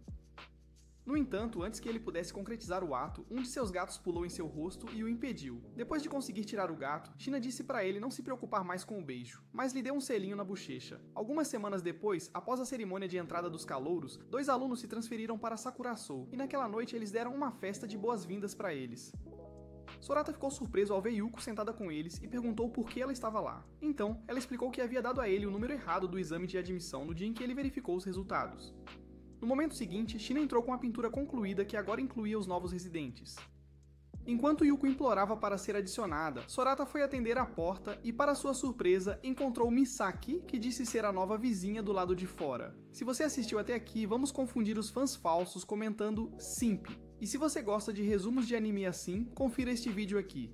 No entanto, antes que ele pudesse concretizar o ato, um de seus gatos pulou em seu rosto e o impediu. Depois de conseguir tirar o gato, Shina disse para ele não se preocupar mais com o beijo, mas lhe deu um selinho na bochecha. Algumas semanas depois, após a cerimônia de entrada dos calouros, 2 alunos se transferiram para Sakuraçou, e naquela noite eles deram uma festa de boas-vindas para eles. Sorata ficou surpreso ao ver Yuko sentada com eles e perguntou por que ela estava lá. Então, ela explicou que havia dado a ele o número errado do exame de admissão no dia em que ele verificou os resultados. No momento seguinte, Shina entrou com a pintura concluída que agora incluía os novos residentes. Enquanto Yuko implorava para ser adicionada, Sorata foi atender a porta e, para sua surpresa, encontrou Misaki, que disse ser a nova vizinha do lado de fora. Se você assistiu até aqui, vamos confundir os fãs falsos comentando Simp. E se você gosta de resumos de anime assim, confira este vídeo aqui.